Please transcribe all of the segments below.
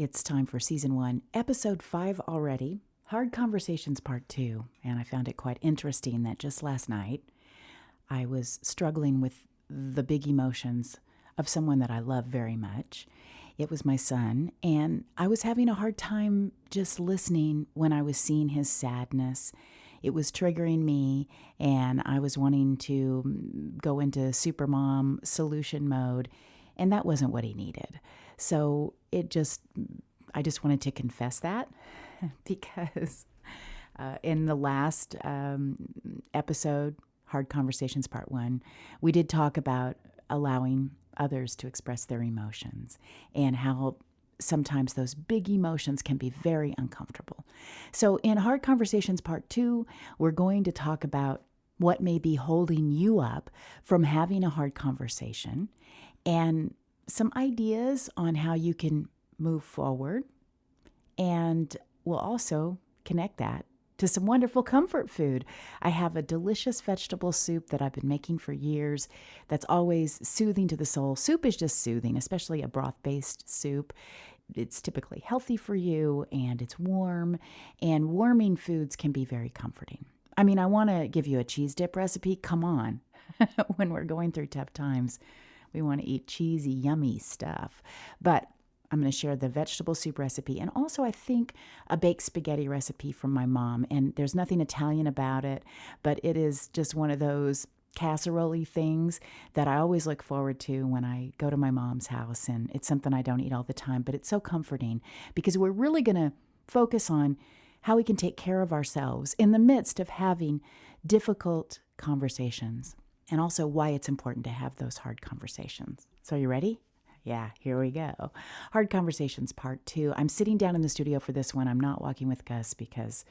It's time for Season 1, Episode 5 already, Hard Conversations Part 2, and I found it quite interesting that just last night I was struggling with the big emotions of someone that I love very much. It was my son, and I was having a hard time just listening when I was seeing his sadness. It was triggering me, and I was wanting to go into supermom solution mode, and that wasn't what he needed. So I just wanted to confess that because in the last episode, Hard Conversations Part 1, we did talk about allowing others to express their emotions and how sometimes those big emotions can be very uncomfortable. So in Hard Conversations Part 2, we're going to talk about what may be holding you up from having a hard conversation and some ideas on how you can move forward. And we'll also connect that to some wonderful comfort food. I have a delicious vegetable soup that I've been making for years that's always soothing to the soul. Soup is just soothing, especially a broth-based soup. It's typically healthy for you, and it's warm, and warming foods can be very comforting. I mean, I want to give you a cheese dip recipe. Come on. When we're going through tough times, we want to eat cheesy, yummy stuff. But I'm going to share the vegetable soup recipe and also, I think, a baked spaghetti recipe from my mom. And there's nothing Italian about it, but it is just one of those casserole-y things that I always look forward to when I go to my mom's house. And it's something I don't eat all the time, but it's so comforting because we're really going to focus on how we can take care of ourselves in the midst of having difficult conversations, and also why it's important to have those hard conversations. So you ready? Yeah, here we go. Hard Conversations Part 2. I'm sitting down in the studio for this one. I'm not walking with Gus because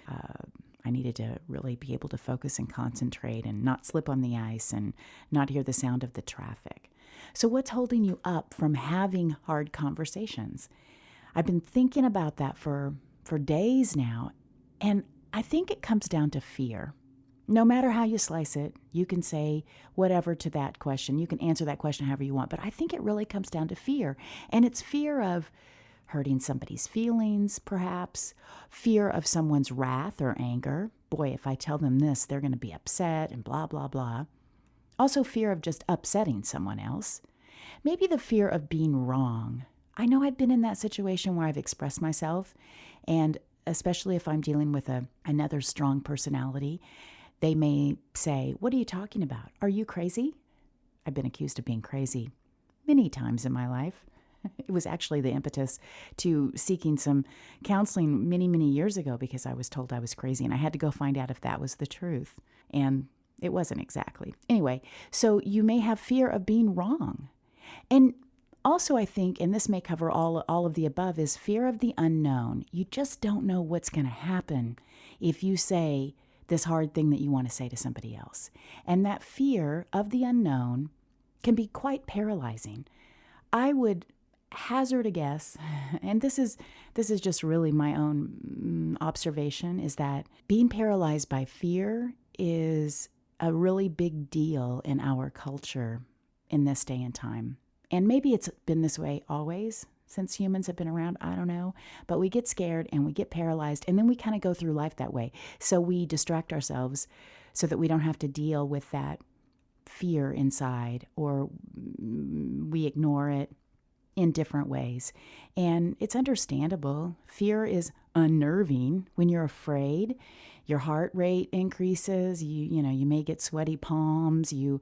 I needed to really be able to focus and concentrate and not slip on the ice and not hear the sound of the traffic. So what's holding you up from having hard conversations? I've been thinking about that for days now, and I think it comes down to fear. No matter how you slice it, you can say whatever to that question. You can answer that question however you want. But I think it really comes down to fear. And it's fear of hurting somebody's feelings, perhaps. Fear of someone's wrath or anger. Boy, if I tell them this, they're going to be upset and blah, blah, blah. Also fear of just upsetting someone else. Maybe the fear of being wrong. I know I've been in that situation where I've expressed myself. And especially if I'm dealing with another strong personality, they may say, "What are you talking about? Are you crazy?" I've been accused of being crazy many times in my life. It was actually the impetus to seeking some counseling many, many years ago because I was told I was crazy, and I had to go find out if that was the truth. And it wasn't exactly. Anyway, so you may have fear of being wrong. And also, I think, and this may cover all of the above, is fear of the unknown. You just don't know what's going to happen if you say this hard thing that you want to say to somebody else. And that fear of the unknown can be quite paralyzing. I would hazard a guess, and this is just really my own observation, is that being paralyzed by fear is a really big deal in our culture in this day and time. And maybe it's been this way always, since humans have been around, I don't know. But we get scared and we get paralyzed, and then we kind of go through life that way. So we distract ourselves so that we don't have to deal with that fear inside, or we ignore it in different ways. And it's understandable. Fear is unnerving. When you're afraid, your heart rate increases, you may get sweaty palms, you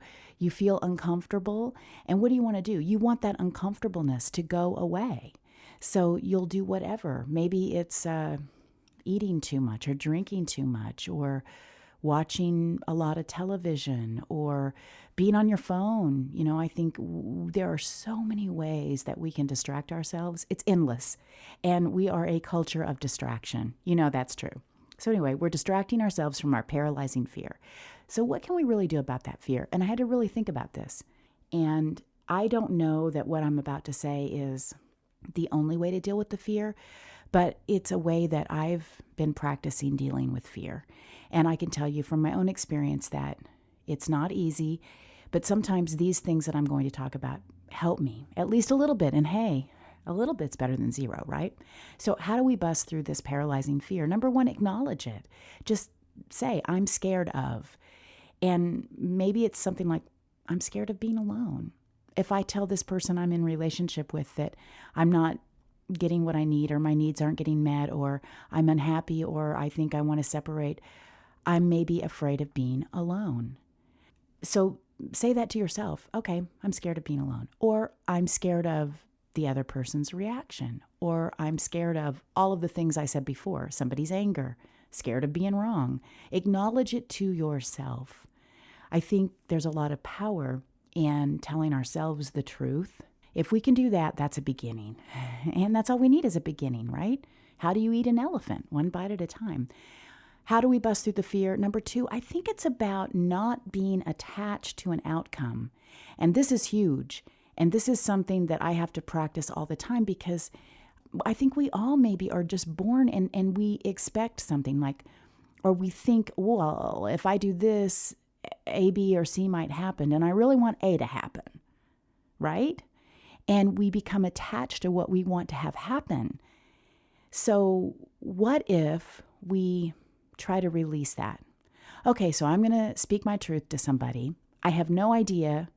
feel uncomfortable. And what do you want to do? You want that uncomfortableness to go away. So you'll do whatever. Maybe it's eating too much or drinking too much or watching a lot of television or being on your phone. I think there are so many ways that we can distract ourselves. It's endless. And we are a culture of distraction. That's true. So anyway, we're distracting ourselves from our paralyzing fear. So what can we really do about that fear? And I had to really think about this. And I don't know that what I'm about to say is the only way to deal with the fear, but it's a way that I've been practicing dealing with fear. And I can tell you from my own experience that it's not easy, but sometimes these things that I'm going to talk about help me, at least a little bit. And hey, A little bit's better than zero, right? So how do we bust through this paralyzing fear? Number one, acknowledge it. Just say, I'm scared of. And maybe it's something like, I'm scared of being alone. If I tell this person I'm in relationship with that I'm not getting what I need, or my needs aren't getting met, or I'm unhappy, or I think I want to separate, I'm maybe afraid of being alone. So say that to yourself. Okay, I'm scared of being alone. Or I'm scared of the other person's reaction. Or I'm scared of all of the things I said before, somebody's anger, scared of being wrong. Acknowledge it to yourself. I think there's a lot of power in telling ourselves the truth. If we can do that, that's a beginning. And that's all we need is a beginning, right? How do you eat an elephant? One bite at a time. How do we bust through the fear? Number two, I think it's about not being attached to an outcome. And this is huge. And this is something that I have to practice all the time, because I think we all maybe are just born and we expect something like, or we think, well, if I do this, A, B, or C might happen. And I really want A to happen, right? And we become attached to what we want to have happen. So what if we try to release that? Okay, so I'm going to speak my truth to somebody. I have no idea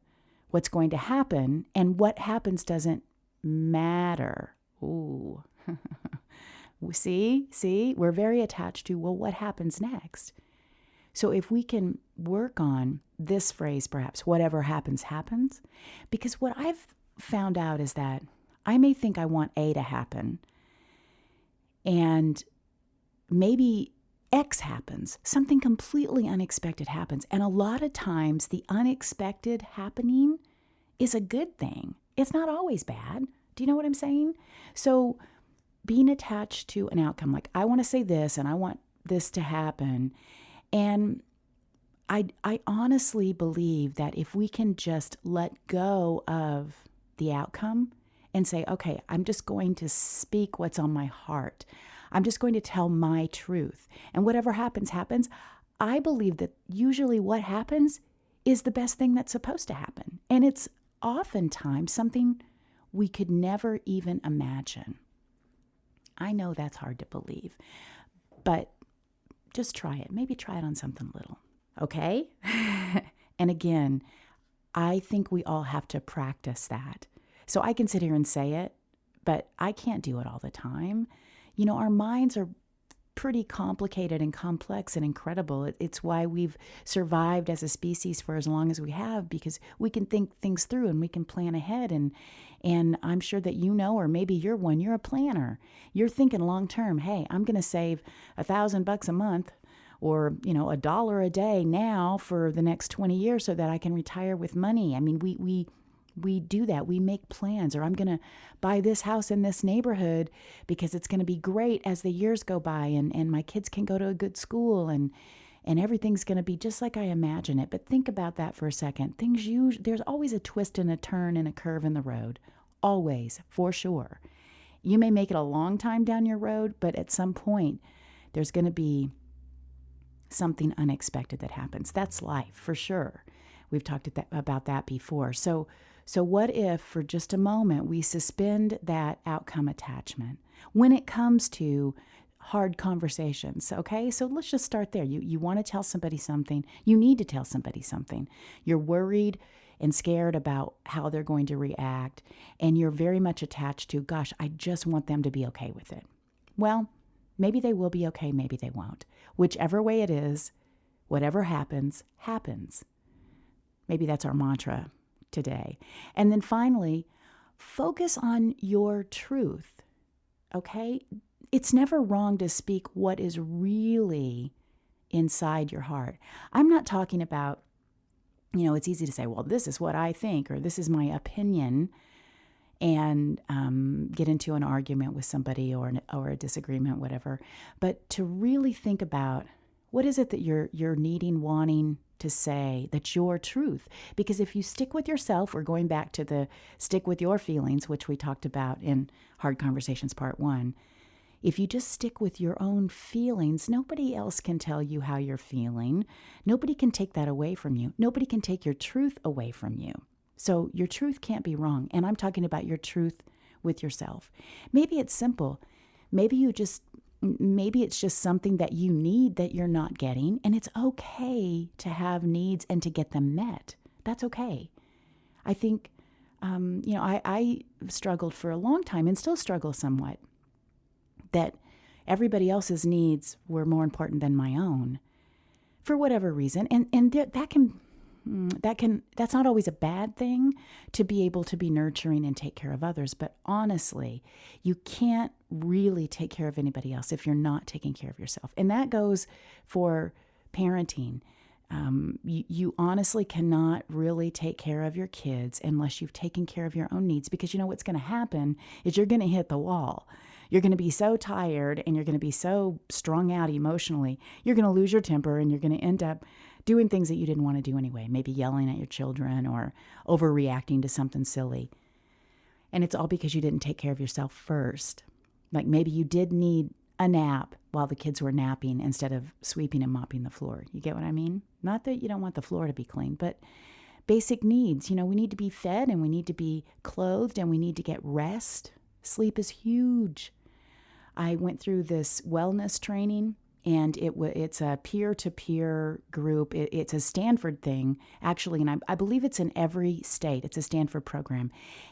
what's going to happen, and what happens doesn't matter. Ooh. See, we're very attached to, well, what happens next? So if we can work on this phrase, perhaps, whatever happens, happens, because what I've found out is that I may think I want A to happen, and maybe X happens, something completely unexpected happens. And a lot of times the unexpected happening is a good thing. It's not always bad. Do you know what I'm saying? So being attached to an outcome, like I want to say this and I want this to happen. And I honestly believe that if we can just let go of the outcome and say, okay, I'm just going to speak what's on my heart. I'm just going to tell my truth. And whatever happens, happens. I believe that usually what happens is the best thing that's supposed to happen. And it's oftentimes something we could never even imagine. I know that's hard to believe, but just try it. Maybe try it on something little, okay? And again, I think we all have to practice that. So I can sit here and say it, but I can't do it all the time. You know, our minds are pretty complicated and complex and incredible. It's why we've survived as a species for as long as we have, because we can think things through and we can plan ahead. And I'm sure that you know, or maybe you're one, you're a planner. You're thinking long term. Hey, I'm going to save $1,000 a month, or, you know, $1 a day now for the next 20 years so that I can retire with money. I mean, we do that. We make plans, or I'm going to buy this house in this neighborhood because it's going to be great as the years go by, and my kids can go to a good school, and everything's going to be just like I imagine it. But think about that for a second. There's always a twist and a turn and a curve in the road. Always, for sure. You may make it a long time down your road, but at some point there's going to be something unexpected that happens. That's life, for sure. We've talked about that before. So what if for just a moment we suspend that outcome attachment when it comes to hard conversations, okay? So let's just start there. You want to tell somebody something. You need to tell somebody something. You're worried and scared about how they're going to react, and you're very much attached to, gosh, I just want them to be okay with it. Well, maybe they will be okay, maybe they won't. Whichever way it is, whatever happens, happens. Maybe that's our mantra today. And then finally, focus on your truth, okay? It's never wrong to speak what is really inside your heart. I'm not talking about, you know, it's easy to say, well, this is what I think, or this is my opinion, and get into an argument with somebody or a disagreement, whatever. But to really think about, what is it that you're needing, wanting to say, that's your truth? Because if you stick with yourself, we're going back to the stick with your feelings, which we talked about in Hard Conversations Part 1. If you just stick with your own feelings, nobody else can tell you how you're feeling. Nobody can take that away from you. Nobody can take your truth away from you. So your truth can't be wrong. And I'm talking about your truth with yourself. Maybe it's simple. Maybe it's just something that you need that you're not getting, and it's okay to have needs and to get them met. That's okay. I think, I struggled for a long time and still struggle somewhat that everybody else's needs were more important than my own for whatever reason. And that's not always a bad thing to be able to be nurturing and take care of others. But honestly, you can't really take care of anybody else if you're not taking care of yourself. And that goes for parenting. You honestly cannot really take care of your kids unless you've taken care of your own needs, because you know what's going to happen is you're going to hit the wall. You're going to be so tired and you're going to be so strung out emotionally. You're going to lose your temper and you're going to end up doing things that you didn't want to do anyway, maybe yelling at your children or overreacting to something silly. And it's all because you didn't take care of yourself first. Like maybe you did need a nap while the kids were napping instead of sweeping and mopping the floor. You get what I mean? Not that you don't want the floor to be clean, but basic needs. We need to be fed and we need to be clothed and we need to get rest. Sleep is huge. I went through this wellness training, and it's a peer-to-peer group. It's a Stanford thing, actually, and I believe it's in every state. It's a Stanford program.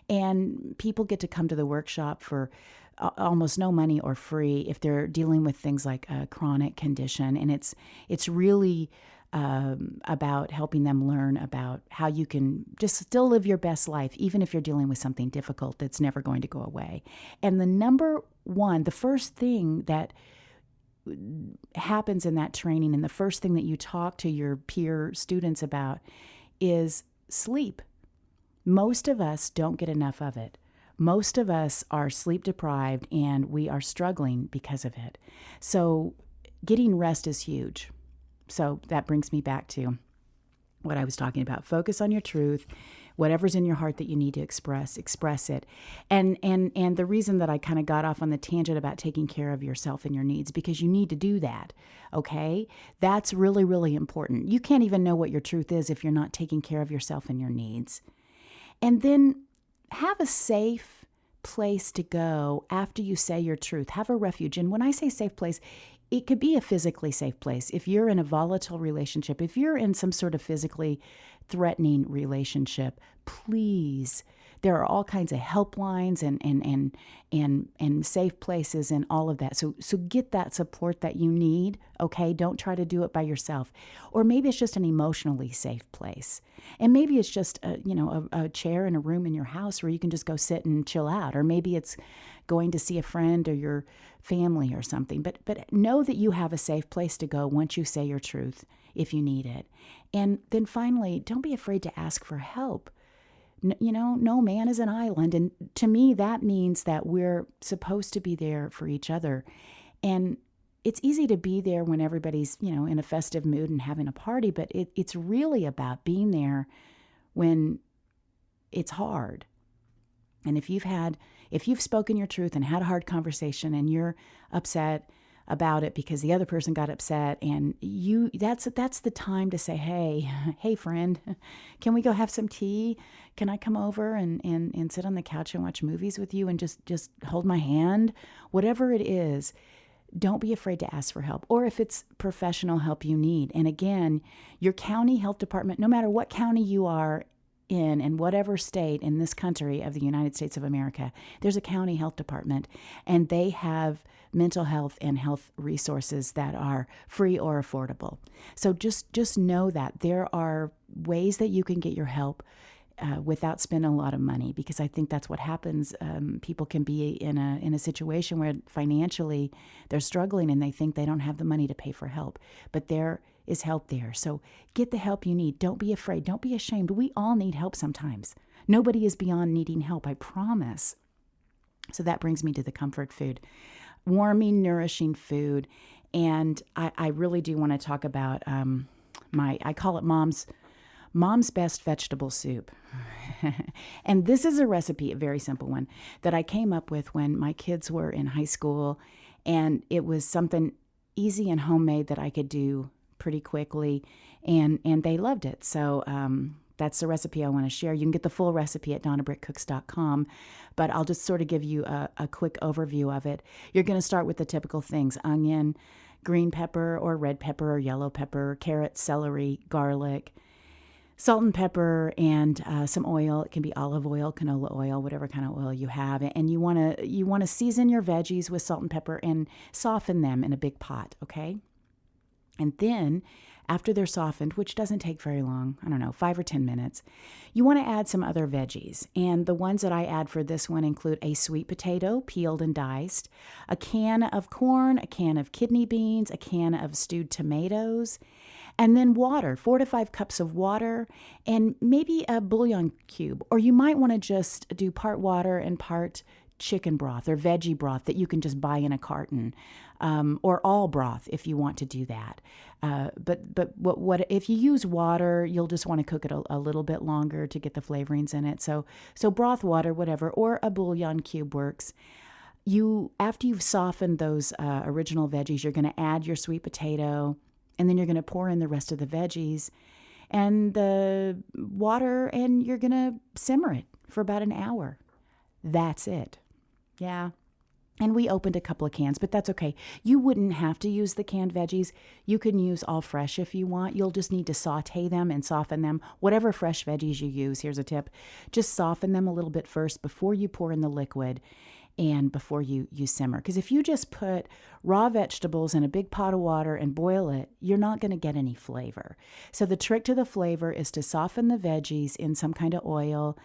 And people get to come to the workshop for almost no money or free if they're dealing with things like a chronic condition. And it's really about helping them learn about how you can just still live your best life, even if you're dealing with something difficult that's never going to go away. And the first thing that happens in that training, and the first thing that you talk to your peer students about, is sleep. Most of us don't get enough of it. Most of us are sleep deprived and we are struggling because of it. So getting rest is huge. So that brings me back to what I was talking about. Focus on your truth. Whatever's in your heart that you need to express it. And the reason that I kind of got off on the tangent about taking care of yourself and your needs, because you need to do that, okay? That's really, really important. You can't even know what your truth is if you're not taking care of yourself and your needs. And then have a safe place to go after you say your truth. Have a refuge. And when I say safe place, it could be a physically safe place. If you're in a volatile relationship, if you're in some sort of physically threatening relationship, please, there are all kinds of helplines and safe places and all of that. So get that support that you need, okay? Don't try to do it by yourself. Or maybe it's just an emotionally safe place. And maybe it's just a chair in a room in your house where you can just go sit and chill out. Or maybe it's going to see a friend or your family or something. But know that you have a safe place to go once you say your truth if you need it. And then finally, don't be afraid to ask for help. No man is an island. And to me, that means that we're supposed to be there for each other. And it's easy to be there when everybody's, in a festive mood and having a party, but it's really about being there when it's hard. And if you've spoken your truth and had a hard conversation and you're upset about it because the other person got upset, and that's the time to say, hey friend, can we go have some tea? Can I come over and sit on the couch and watch movies with you and just hold my hand? Whatever it is, don't be afraid to ask for help, or if it's professional help you need. And again, your county health department, no matter what county you are in and whatever state in this country of the United States of America, there's a county health department, and they have mental health and health resources that are free or affordable. So just know that there are ways that you can get your help without spending a lot of money, because I think that's what happens. People can be in a situation where financially they're struggling and they think they don't have the money to pay for help, but there is help there. So get the help you need. Don't be afraid. Don't be ashamed. We all need help sometimes. Nobody is beyond needing help, I promise. So that brings me to the comfort food. Warming, nourishing food. And I really do want to talk about I call it Mom's Best Vegetable Soup. And this is a recipe, a very simple one, that I came up with when my kids were in high school. And it was something easy and homemade that I could do pretty quickly. And they loved it. So that's the recipe I want to share. You can get the full recipe at donnabrickcooks.com, but I'll just sort of give you a quick overview of it. You're going to start with the typical things: onion, green pepper or red pepper or yellow pepper, carrot, celery, garlic, salt and pepper, and some oil. It can be olive oil, canola oil, whatever kind of oil you have. And you want to season your veggies with salt and pepper and soften them in a big pot, okay? And then after they're softened, which doesn't take very long, 5 or 10 minutes, you want to add some other veggies. And the ones that I add for this one include a sweet potato, peeled and diced, a can of corn, a can of kidney beans, a can of stewed tomatoes, and then water, 4 to 5 cups of water, and maybe a bouillon cube. Or you might want to just do part water and part chicken broth or veggie broth that you can just buy in a carton, or all broth if you want to do that. But what if you use water, you'll just want to cook it a little bit longer to get the flavorings in it. So broth, water, whatever, or a bouillon cube works. After you've softened those original veggies, you're going to add your sweet potato, and then you're going to pour in the rest of the veggies and the water, and you're going to simmer it for about an hour. That's it. Yeah. And we opened a couple of cans, but that's okay. You wouldn't have to use the canned veggies. You can use all fresh if you want. You'll just need to saute them and soften them. Whatever fresh veggies you use, here's a tip. Just soften them a little bit first before you pour in the liquid and before you simmer. Because if you just put raw vegetables in a big pot of water and boil it, you're not going to get any flavor. So the trick to the flavor is to soften the veggies in some kind of oil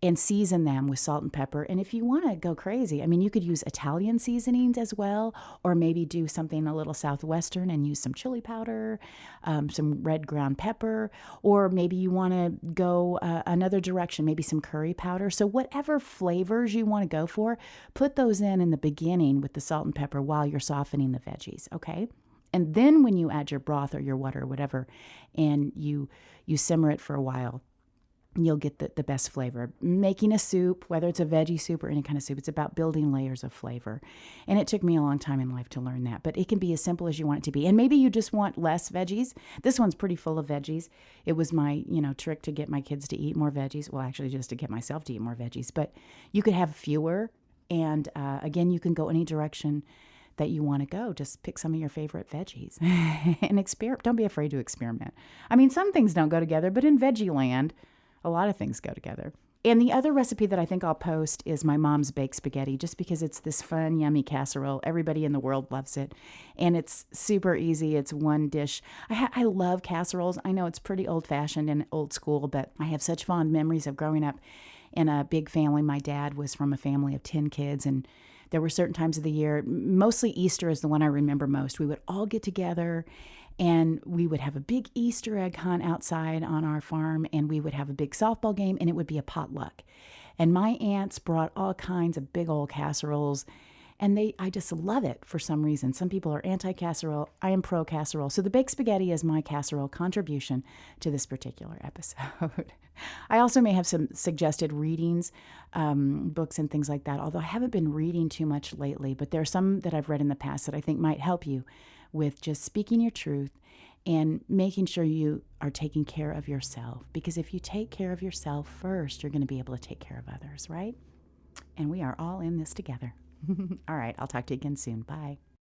and season them with salt and pepper. And if you want to go crazy, you could use Italian seasonings as well, or maybe do something a little Southwestern and use some chili powder, some red ground pepper, or maybe you want to go another direction, maybe some curry powder. So whatever flavors you want to go for, put those in the beginning with the salt and pepper while you're softening the veggies, okay? And then when you add your broth or your water or whatever, and you simmer it for a while, you'll get the best flavor. Making a soup, whether it's a veggie soup or any kind of soup, it's about building layers of flavor. And it took me a long time in life to learn that, but it can be as simple as you want it to be. And maybe you just want less veggies. This one's pretty full of veggies. It was my, trick to get my kids to eat more veggies. Well, actually just to get myself to eat more veggies, but you could have fewer. And again, you can go any direction that you want to go. Just pick some of your favorite veggies and experiment. Don't be afraid to experiment. Some things don't go together, but in veggie land, a lot of things go together. And the other recipe that I think I'll post is my mom's baked spaghetti, just because it's this fun, yummy casserole. Everybody in the world loves it. And it's super easy. It's one dish. I love casseroles. I know it's pretty old-fashioned and old school, but I have such fond memories of growing up in a big family. My dad was from a family of 10 kids, and there were certain times of the year, mostly Easter is the one I remember most. We would all get together, and we would have a big Easter egg hunt outside on our farm, and we would have a big softball game, and it would be a potluck. And my aunts brought all kinds of big old casseroles, and I just love it for some reason. Some people are anti-casserole. I am pro-casserole. So the baked spaghetti is my casserole contribution to this particular episode. I also may have some suggested readings, books and things like that, although I haven't been reading too much lately, but there are some that I've read in the past that I think might help you with just speaking your truth and making sure you are taking care of yourself. Because if you take care of yourself first, you're going to be able to take care of others, right? And we are all in this together. All right, I'll talk to you again soon. Bye.